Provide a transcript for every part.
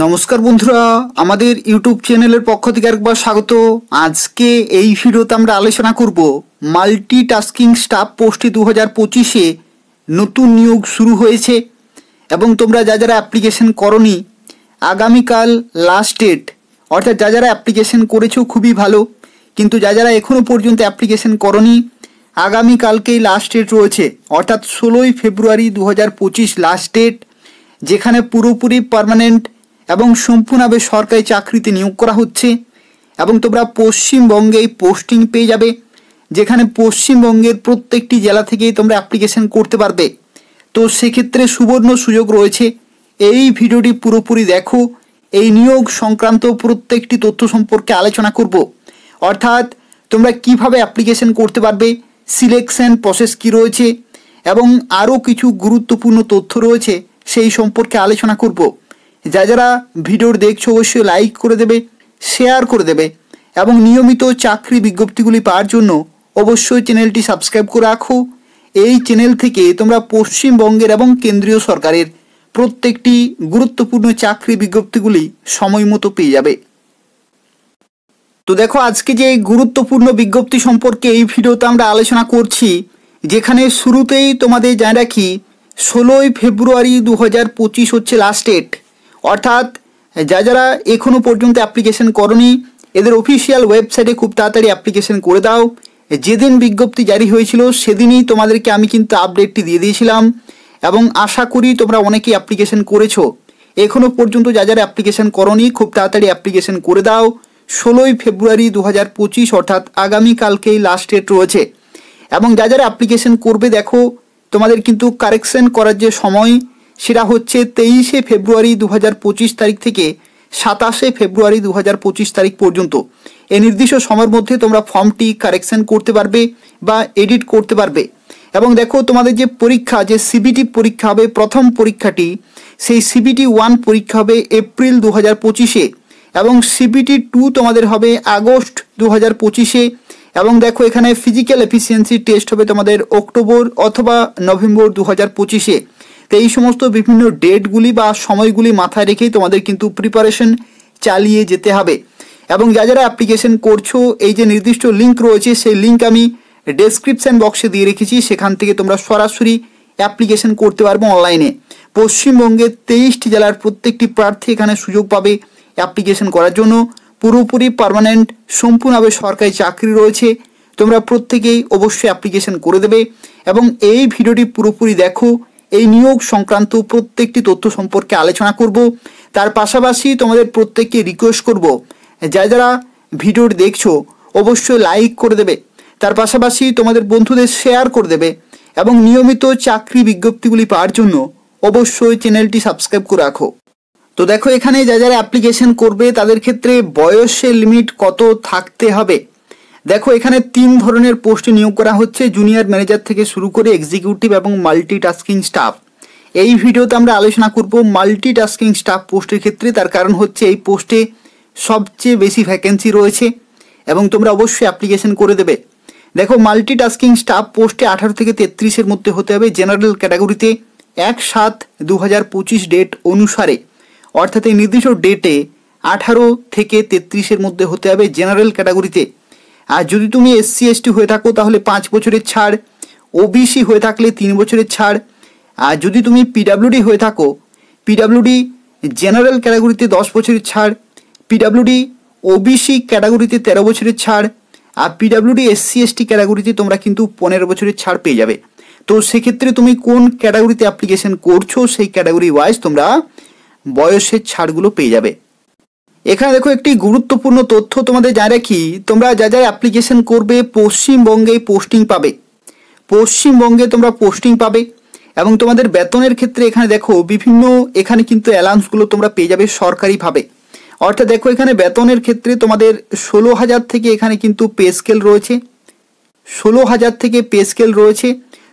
নমস্কার বন্ধুরা, আমাদের ইউটিউব চ্যানেলের পক্ষ থেকে একবার স্বাগত। আজকে এই ভিডিওতে আমরা আলোচনা করব মাল্টিটাস্কিং স্টাফ পোস্টে 2025-এ নতুন নিয়োগ শুরু হয়েছে এবং তোমরা যারা অ্যাপ্লিকেশন করনি আগামীকাল লাস্ট ডেট, অর্থাৎ যারা অ্যাপ্লিকেশন করেছো খুবই ভালো, কিন্তু যারা এখনও পর্যন্ত অ্যাপ্লিকেশন করনি আগামীকালকেই লাস্ট ডেট রয়েছে, অর্থাৎ 16ই ফেব্রুয়ারি 2025 লাস্ট ডেট, যেখানে পুরোপুরি পার্মানেন্ট এবং সম্পূর্ণভাবে সরকারি চাকরিতে নিয়োগ করা হচ্ছে এবং তোমরা পশ্চিমবঙ্গেই পোস্টিং পেয়ে যাবে, যেখানে পশ্চিমবঙ্গের প্রত্যেকটি জেলা থেকেই তোমরা অ্যাপ্লিকেশন করতে পারবে। তো সেক্ষেত্রে সুবর্ণ সুযোগ রয়েছে। এই ভিডিওটি পুরোপুরি দেখো, এই নিয়োগ সংক্রান্ত প্রত্যেকটি তথ্য সম্পর্কে আলোচনা করব, অর্থাৎ তোমরা কিভাবে অ্যাপ্লিকেশন করতে পারবে, সিলেকশন প্রসেস কী রয়েছে এবং আরও কিছু গুরুত্বপূর্ণ তথ্য রয়েছে সেই সম্পর্কে আলোচনা করব। যারা ভিডিওর দেখছো অবশ্যই লাইক করে দেবে, শেয়ার করে দেবে এবং নিয়মিত চাকরি বিজ্ঞপ্তিগুলি পাওয়ার জন্য অবশ্যই চ্যানেলটি সাবস্ক্রাইব করে রাখো। এই চ্যানেল থেকে তোমরা পশ্চিমবঙ্গের এবং কেন্দ্রীয় সরকারের প্রত্যেকটি গুরুত্বপূর্ণ চাকরি বিজ্ঞপ্তিগুলি সময় মতো পেয়ে যাবে। তো দেখো, আজকে যে গুরুত্বপূর্ণ বিজ্ঞপ্তি সম্পর্কে এই ভিডিওতে আমরা আলোচনা করছি, যেখানে শুরুতেই তোমাদের জানিয়ে রাখি 16ই ফেব্রুয়ারি 2025 হচ্ছে লাস্ট ডেট, অর্থাৎ যারা এখনও পর্যন্ত অ্যাপ্লিকেশন করনি এদের অফিসিয়াল ওয়েবসাইটে খুব তাড়াতাড়ি অ্যাপ্লিকেশন করে দাও। যেদিন বিজ্ঞপ্তি জারি হয়েছিল সেদিনই তোমাদেরকে আমি কিন্তু আপডেটটি দিয়ে দিয়েছিলাম এবং আশা করি তোমরা অনেকেই অ্যাপ্লিকেশন করেছো। এখনও পর্যন্ত যারা অ্যাপ্লিকেশন করনি খুব তাড়াতাড়ি অ্যাপ্লিকেশন করে দাও। 16ই ফেব্রুয়ারি 2025 অর্থাৎ আগামীকালকেই লাস্ট ডেট রয়েছে এবং যারা অ্যাপ্লিকেশন করবে দেখো, তোমাদের কিন্তু কারেকশন করার যে সময় সেটা হচ্ছে 23শে ফেব্রুয়ারি 2025 তারিখ থেকে 27শে ফেব্রুয়ারি 2025 তারিখ পর্যন্ত। এই নির্দিষ্ট সময়ের মধ্যে তোমরা ফর্মটি কারেকশন করতে পারবে বা এডিট করতে পারবে। এবং দেখো, তোমাদের যে পরীক্ষা, যে সিবিটি পরীক্ষা হবে, প্রথম পরীক্ষাটি, সেই সিবিটি 1 পরীক্ষা হবে এপ্রিল 2025-এ এবং সিবিটি 2 তোমাদের হবে আগস্ট 2025-এ এবং দেখো এখানে ফিজিক্যাল এফিসিয়েন্সি টেস্ট হবে তোমাদের অক্টোবর অথবা নভেম্বর 2025-এ। তো এই সমস্ত বিভিন্ন ডেটগুলি বা সময়গুলি মাথায় রেখেই তোমাদের কিন্তু প্রিপারেশন চালিয়ে যেতে হবে। এবং যারা অ্যাপ্লিকেশন করছো, এই যে নির্দিষ্ট লিঙ্ক রয়েছে সেই লিঙ্ক আমি ডেসক্রিপশান বক্সে দিয়ে রেখেছি, সেখান থেকে তোমরা সরাসরি অ্যাপ্লিকেশন করতে পারবে অনলাইনে। পশ্চিমবঙ্গের 23টি জেলার প্রত্যেকটি প্রার্থী এখানে সুযোগ পাবে অ্যাপ্লিকেশন করার জন্য। পুরোপুরি পার্মানেন্ট সম্পূর্ণভাবে সরকারি চাকরি রয়েছে, তোমরা প্রত্যেকেই অবশ্যই অ্যাপ্লিকেশন করে দেবে এবং এই ভিডিওটি পুরোপুরি দেখো। এই নিয়োগ সংক্রান্ত প্রত্যেকটি তথ্য সম্পর্কে আলোচনা করব। তার পাশাপাশি তোমাদের প্রত্যেককে রিকোয়েস্ট করব, যারা ভিডিওটি দেখছো অবশ্যই লাইক করে দেবে, তার পাশাপাশি তোমাদের বন্ধুদের শেয়ার করে দেবে এবং নিয়মিত চাকরি বিজ্ঞপ্তিগুলি পাওয়ার জন্য অবশ্যই চ্যানেলটি সাবস্ক্রাইব করে রাখো। তো দেখো, এখানে যারা অ্যাপ্লিকেশন করবে তাদের ক্ষেত্রে বয়সের লিমিট কত থাকতে হবে। দেখো, এখানে 3 ধরনের পোস্টে নিয়োগ করা হচ্ছে, জুনিয়র ম্যানেজার থেকে শুরু করে এক্সিকিউটিভ এবং মাল্টিটাস্কিং স্টাফ। এই ভিডিওতে আমরা আলোচনা করব মাল্টিটাস্কিং স্টাফ পোস্টের ক্ষেত্রে। তার কারণ হচ্ছে এই পোস্টে সবচেয়ে বেশি ভ্যাকেন্সি রয়েছে এবং তোমরা অবশ্যই অ্যাপ্লিকেশন করে দেবে। দেখো, মাল্টিটাস্কিং স্টাফ পোস্টে 18 থেকে 33-এর মধ্যে হতে হবে জেনারেল ক্যাটাগরিতে 1/7/2025 ডেট অনুসারে, অর্থাৎ এই নির্দিষ্ট ডেটে 18 থেকে 33-এর মধ্যে হতে হবে জেনারেল ক্যাটাগরিতে। আর যদি তুমি SC/ST হয়ে থাকো তাহলে 5 বছরের ছাড়, OBC হয়ে থাকলে 3 বছরের ছাড়, আর যদি তুমি PWD হয়ে থাকো, PWD জেনারেল ক্যাটাগরিতে 10 বছরের ছাড়, PWD OBC ক্যাটাগরিতে 13 বছরের ছাড়, আর PWD SC/ST ক্যাটাগরিতে তোমরা কিন্তু 15 বছরের ছাড় পেয়ে যাবে। তো সেক্ষেত্রে তুমি কোন ক্যাটাগরিতে অ্যাপ্লিকেশন করছো সেই ক্যাটাগরি ওয়াইজ তোমরা বয়সের ছাড়গুলো পেয়ে যাবে। এখানে দেখো, একটি গুরুত্বপূর্ণ তথ্য তোমাদের জানিয়ে রাখি, তোমরা যারা অ্যাপ্লিকেশন করবে পশ্চিমবঙ্গে পোস্টিং পাবে, পশ্চিমবঙ্গে তোমরা পোস্টিং পাবে এবং তোমাদের বেতনের ক্ষেত্রে এখানে দেখো বিভিন্ন এখানে কিন্তু অ্যালাউন্সগুলো তোমরা পেয়ে যাবে সরকারিভাবে। অর্থাৎ দেখো, এখানে বেতনের ক্ষেত্রে তোমাদের 16,000 থেকে এখানে কিন্তু পে স্কেল রয়েছে, 16,000 থেকে পে স্কেল রয়েছে।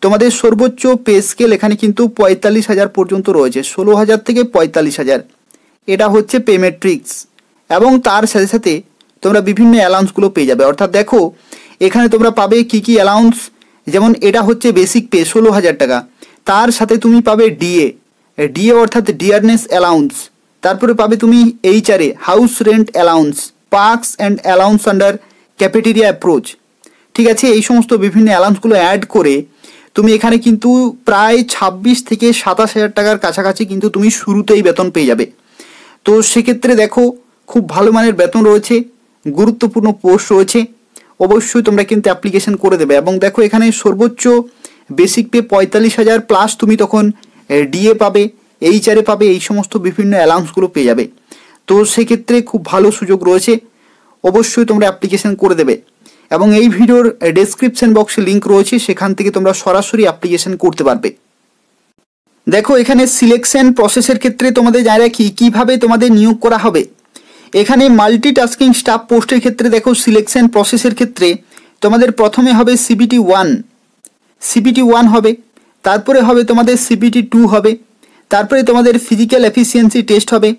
তোমাদের সর্বোচ্চ পে স্কেল এখানে কিন্তু 45,000 পর্যন্ত রয়েছে, 16,000 থেকে 45,000, এটা হচ্ছে পে ম্যাট্রিক্স। এবং তার সাথে সাথে তোমরা বিভিন্ন অ্যালাউন্সগুলো পেয়ে যাবে। অর্থাৎ দেখো, এখানে তোমরা পাবে কি কি অ্যালাউন্স, যেমন এটা হচ্ছে বেসিক পে 16,000 টাকা, তার সাথে তুমি পাবে ডিএ অর্থাৎ ডিয়ারনেস অ্যালাউন্স, তারপরে পাবে তুমি HRA house rent allowance, parks and allowance under cafeteria approach. ঠিক আছে, এই সমস্ত বিভিন্ন অ্যালাউন্সগুলো অ্যাড করে তুমি এখানে কিন্তু প্রায় 26 থেকে 27 হাজার টাকার কাছাকাছি কিন্তু তুমি শুরুতেই বেতন পেয়ে যাবে। তো সেক্ষেত্রে দেখো খুব ভালো মানের বেতন রয়েছে, গুরুত্বপূর্ণ পোস্ট রয়েছে, অবশ্যই তোমরা কিন্তু অ্যাপ্লিকেশন করে দেবে। এবং দেখো এখানে সর্বোচ্চ বেসিক পে 45,000 প্লাস তুমি তখন ডিএ পাবে, এইচআরএ পাবে, এই সমস্ত বিভিন্ন অ্যালাউন্সগুলো পেয়ে যাবে। তো সেক্ষেত্রে খুব ভালো সুযোগ রয়েছে, অবশ্যই তোমরা অ্যাপ্লিকেশন করে দেবে। এবং এই ভিডিওর ডেসক্রিপশন বক্সে লিঙ্ক রয়েছে, সেখান থেকে তোমরা সরাসরি অ্যাপ্লিকেশন করতে পারবে। দেখো এখানে সিলেকশন প্রসেসের ক্ষেত্রে তোমাদের জানিয়ে রাখি কীভাবে তোমাদের নিয়োগ করা হবে। এখানে মাল্টিটাস্কিং স্টাফ পোস্টের ক্ষেত্রে দেখো সিলেকশন প্রসেসের ক্ষেত্রে তোমাদের প্রথমে হবে সিবিটি 1 হবে, তারপরে হবে তোমাদের সিবিটি 2 হবে, তারপরে তোমাদের ফিজিক্যাল এফিসিয়েন্সি টেস্ট হবে,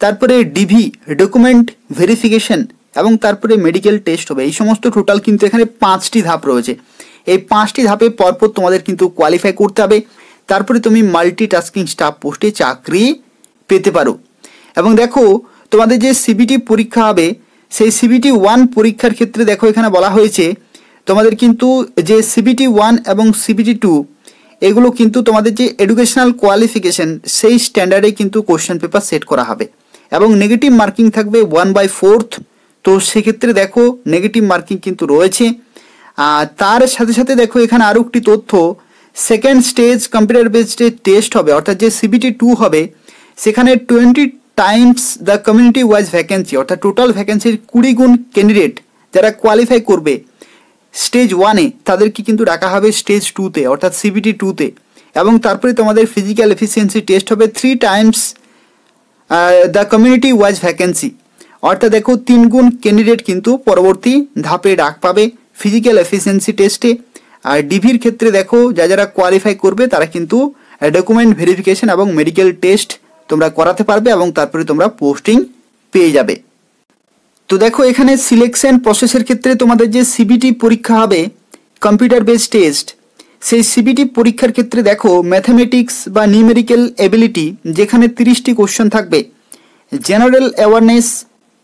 তারপরে ডিভি ডকুমেন্ট ভেরিফিকেশন এবং তারপরে মেডিকেল টেস্ট হবে। এই সমস্ত টোটাল কিন্তু এখানে 5টি ধাপ রয়েছে। এই 5টি ধাপে পরপর তোমাদের কিন্তু কোয়ালিফাই করতে হবে, তারপরে তুমি মাল্টিটাস্কিং স্টাফ পোস্টে চাকরি পেতে পারো। এবং দেখো তোমাদের যে সিবিটি পরীক্ষা হবে সেই সিবিটি 1 পরীক্ষার ক্ষেত্রে দেখো এখানে বলা হয়েছে তোমাদের কিন্তু যে সিবিটি 1 এবং সিবিটি 2 এগুলো কিন্তু তোমাদের যে এডুকেশনাল কোয়ালিফিকেশন সেই স্ট্যান্ডার্ডে কিন্তু কোশ্চেন পেপার সেট করা হবে এবং নেগেটিভ মার্কিং থাকবে 1/4। তো সেক্ষেত্রে দেখো নেগেটিভ মার্কিং কিন্তু রয়েছে। আর তার সাথে সাথে দেখো এখানে আরও একটি তথ্য, second stage computer based test হবে, অর্থাৎ যে সিবিটি 2 হবে সেখানে 20 Times the community wise vacancy, অর্থাৎ টোটাল ভ্যাকেন্সির 20 গুণ ক্যান্ডিডেট যারা কোয়ালিফাই করবে স্টেজ 1-এ তাদেরকে কিন্তু রাখা হবে স্টেজ 2-তে অর্থাৎ সিবিটি 2-তে। এবং তারপরে তোমাদের ফিজিক্যাল এফিসিয়েন্সি টেস্ট হবে 3 Times the community wise vacancy, অর্থাৎ দেখো 3 গুণ ক্যান্ডিডেট কিন্তু পরবর্তী ধাপে ডাক পাবে ফিজিক্যাল এফিসিয়েন্সি টেস্টে। আর ডিভির ক্ষেত্রে দেখো যারা কোয়ালিফাই করবে তারা কিন্তু ডকুমেন্ট ভেরিফিকেশন এবং মেডিকেল টেস্ট তোমরা করাতে পারবে এবং তারপরে তোমরা পোস্টিং পেয়ে যাবে। তো দেখো এখানে সিলেকশন প্রসেসের ক্ষেত্রে তোমাদের যে সিবিটি পরীক্ষা হবে কম্পিউটার বেসড টেস্ট, সেই সিবিটি পরীক্ষার ক্ষেত্রে দেখো ম্যাথামেটিক্স বা নিউমেরিক্যাল এবিলিটি যেখানে 30টি কোশ্চেন থাকবে, জেনারেল অ্যাওয়ারনেস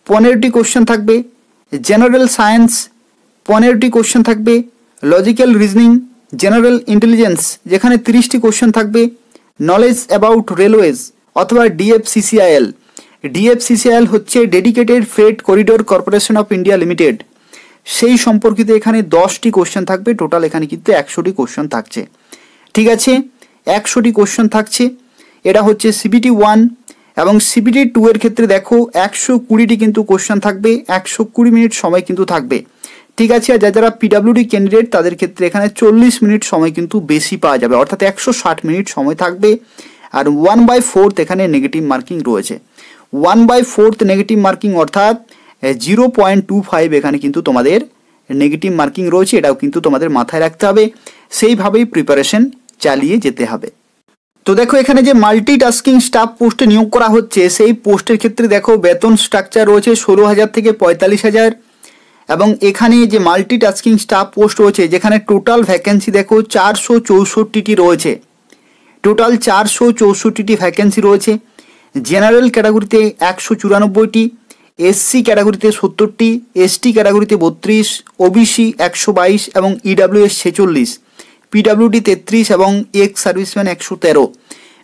15টি কোশ্চেন থাকবে, জেনারেল সায়েন্স 15টি কোশ্চেন থাকবে, লজিক্যাল রিজনিং, জেনারেল ইন্টেলিজেন্স যেখানে 30টি কোশ্চেন থাকবে, নলেজ অ্যাবাউট রেলওয়েজ অথবা ডিএফসিসিআইএল হচ্ছে dedicated freight corridor corporation of India limited, সেই সম্পর্কিত এখানে 10টি কোশ্চেন থাকবে। টোটাল এখানে কিন্তু 100টি কোশ্চেন থাকছে। ঠিক আছে, 100টি কোশ্চেন থাকছে। এটা হচ্ছে সিবিটি 1 এবং সিবিটি 2 এর ক্ষেত্রে দেখো 120টি কিন্তু কোশ্চেন থাকবে, 120 মিনিট সময় কিন্তু থাকবে। ঠিক আছে, আর যারা পিডাব্লিউডি ক্যান্ডিডেট তাদের ক্ষেত্রে এখানে 40 মিনিট সময় কিন্তু বেশি পাওয়া যাবে, অর্থাৎ 160 মিনিট সময় থাকবে। আর 1/4 এখানে নেগেটিভ মার্কিং রয়েছে, 1/4 নেগেটিভ মার্কিং অর্থাৎ 0.25 এখানে কিন্তু তোমাদের নেগেটিভ মার্কিং রয়েছে। এটাও কিন্তু তোমাদের মাথায় রাখতে হবে, সেইভাবেই প্রিপারেশন চালিয়ে যেতে হবে। তো দেখো এখানে যে মাল্টিটাস্কিং স্টাফ পোস্টে নিয়োগ করা হচ্ছে সেই পোস্টের ক্ষেত্রে দেখো বেতন স্ট্রাকচার রয়েছে 16,000 থেকে 45,000 এবং এখানে যে মাল্টিটাস্কিং স্টাফ পোস্ট রয়েছে যেখানে টোটাল ভ্যাকেন্সি দেখো 464টি রয়েছে, টোটাল 464টি ভ্যাকেন্সি রয়েছে। জেনারেল ক্যাটাগরিতে 194টি, এসসি ক্যাটাগরিতে 70টি, এসটি ক্যাটাগরিতে 32, ওবিসি 122 এবং ইডাব্লিউএস 46, পিডাব্লিউডি 33 এবং এক্স সার্ভিসম্যান 113।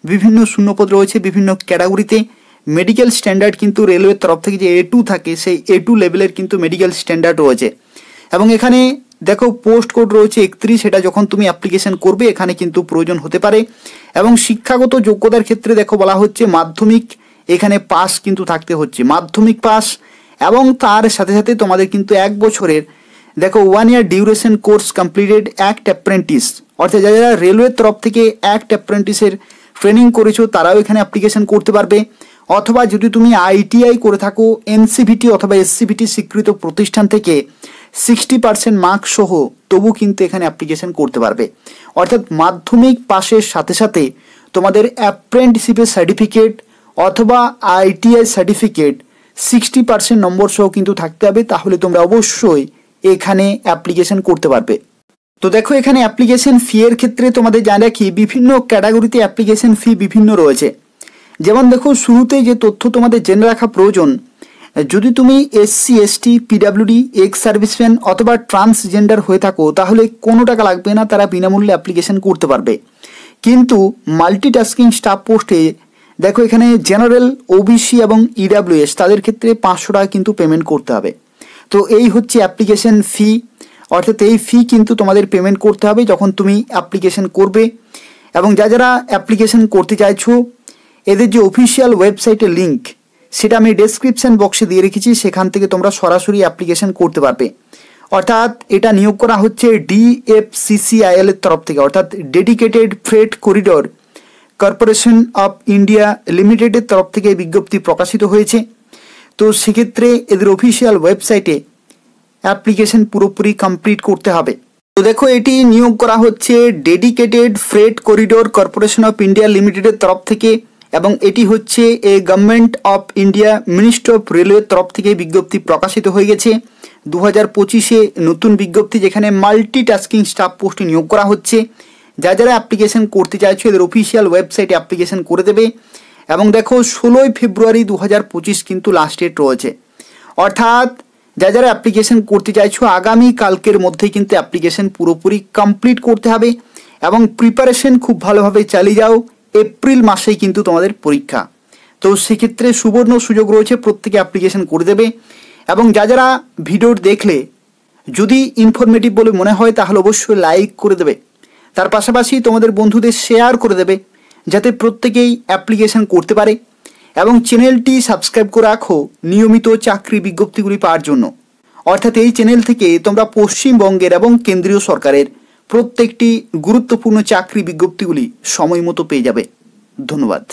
বিভিন্ন শূন্যপদ রয়েছে বিভিন্ন ক্যাটাগরিতে। মেডিকেল স্ট্যান্ডার্ড কিন্তু রেলওয়ের তরফ থেকে যে A2 থাকে সেই A2 লেভেলের কিন্তু মেডিকেল স্ট্যান্ডার্ড রয়েছে। এবং এখানে দেখো পোস্ট কোড রয়েছে 31, এটা যখন তুমি অ্যাপ্লিকেশন করবে এখানে কিন্তু প্রয়োজন হতে পারে। এবং শিক্ষাগত যোগ্যতার ক্ষেত্রে দেখো বলা হচ্ছে মাধ্যমিক এখানে পাস কিন্তু থাকতে হচ্ছে, মাধ্যমিক পাস। এবং তার সাথে সাথে তোমাদের কিন্তু 1 বছরের দেখো 1 year duration course completed act apprentice, অর্থাৎ যারা রেলওয়ের তরফ থেকে অ্যাক্ট অ্যাপ্রেন্টিসের ট্রেনিং করেছো তারাও এখানে অ্যাপ্লিকেশন করতে পারবে। অথবা যদি তুমি আইটিআই করে থাকো এনসিভিটি অথবা এসসিভিটি স্বীকৃত প্রতিষ্ঠান থেকে 60% মার্কস সহ তবু কিন্তু এখানে অ্যাপ্লিকেশন করতে পারবে। অর্থাৎ মাধ্যমিক পাশের সাথে সাথে তোমাদের অ্যাপ্রেন্টিসশিপের সার্টিফিকেট অথবা আইটিআই সার্টিফিকেট 60% নম্বর সহ কিন্তু থাকতে হবে, তাহলে তোমরা অবশ্যই এখানে অ্যাপ্লিকেশন করতে পারবে। তো দেখো এখানে অ্যাপ্লিকেশন ফি এর ক্ষেত্রে তোমাদের জানা রাখি বিভিন্ন ক্যাটাগরিতে অ্যাপ্লিকেশন ফি বিভিন্ন রয়েছে। যেমন দেখো, শুরুতে যে তথ্য তোমাদের জেনে রাখা প্রয়োজন, যদি তুমি SC ST PWD ex serviceman অথবা ট্রান্সজেন্ডার হয়ে থাকো তাহলে কোনো টাকা লাগবে না, তারা বিনামূল্যে অ্যাপ্লিকেশন করতে পারবে। কিন্তু মাল্টিটাস্কিং স্টাফ পোস্টে দেখো এখানে জেনারেল, OBC এবং EWS তাদের ক্ষেত্রে 500 টাকা কিন্তু পেমেন্ট করতে হবে। তো এই হচ্ছে অ্যাপ্লিকেশন ফি, অর্থাৎ এই ফি কিন্তু তোমাদের পেমেন্ট করতে হবে যখন তুমি অ্যাপ্লিকেশন করবে। এবং যারা অ্যাপ্লিকেশন করতে চাইছো, এদের যে অফিসিয়াল ওয়েবসাইটের লিঙ্ক সেটা আমি ডেসক্রিপশন বক্সে দিয়ে রেখেছি, সেখান থেকে তোমরা সরাসরি অ্যাপ্লিকেশন করতে পারবে। অর্থাৎ এটা নিয়োগ করা হচ্ছে DFCCIL এর তরফ থেকে, অর্থাৎ dedicated freight corridor corporation of India লিমিটেডের তরফ থেকে বিজ্ঞপ্তি প্রকাশিত হয়েছে। তো সেক্ষেত্রে এদের অফিসিয়াল ওয়েবসাইটে অ্যাপ্লিকেশন পুরোপুরি কমপ্লিট করতে হবে। তো দেখো, এটি নিয়োগ করা হচ্ছে dedicated freight corridor corporation of India লিমিটেডের তরফ থেকে, এবং এটি হচ্ছে government of India ministry of রেলওয়ের তরফ থেকে বিজ্ঞপ্তি প্রকাশিত হয়ে গেছে 2025-এ নতুন বিজ্ঞপ্তি, যেখানে মাল্টিটাস্কিং স্টাফ পোস্টে নিয়োগ করা হচ্ছে। যারা অ্যাপ্লিকেশন করতে চাইছো এদের অফিসিয়াল ওয়েবসাইটে অ্যাপ্লিকেশন করে দেবে। এবং দেখো, 16 ফেব্রুয়ারি 2025 কিন্তু লাস্ট ডেট রয়েছে, অর্থাৎ যারা অ্যাপ্লিকেশন করতে চাইছো আগামী কালকের মধ্যেই কিন্তু অ্যাপ্লিকেশন পুরোপুরি কমপ্লিট করতে হবে এবং প্রিপারেশন খুব ভালোভাবে চালিয়ে যাও। এপ্রিল মাসেই কিন্তু তোমাদের পরীক্ষা, তো সেক্ষেত্রে সুবর্ণ সুযোগ রয়েছে, প্রত্যেকে অ্যাপ্লিকেশন করে দেবে। এবং যারা ভিডিও দেখলে যদি ইনফরমেটিভ বলে মনে হয় তাহলে অবশ্যই লাইক করে দেবে, তার পাশাপাশি তোমাদের বন্ধুদের শেয়ার করে দেবে যাতে প্রত্যেকেই অ্যাপ্লিকেশন করতে পারে। এবং চ্যানেলটি সাবস্ক্রাইব করে রাখো নিয়মিত চাকরি বিজ্ঞপ্তিগুলি পাওয়ার জন্য। অর্থাৎ এই চ্যানেল থেকে তোমরা পশ্চিমবঙ্গের এবং কেন্দ্রীয় সরকারের প্রত্যেকটি গুরুত্বপূর্ণ চাকরি বিজ্ঞপ্তিগুলি সময় মতো পেয়ে যাবে। ধন্যবাদ।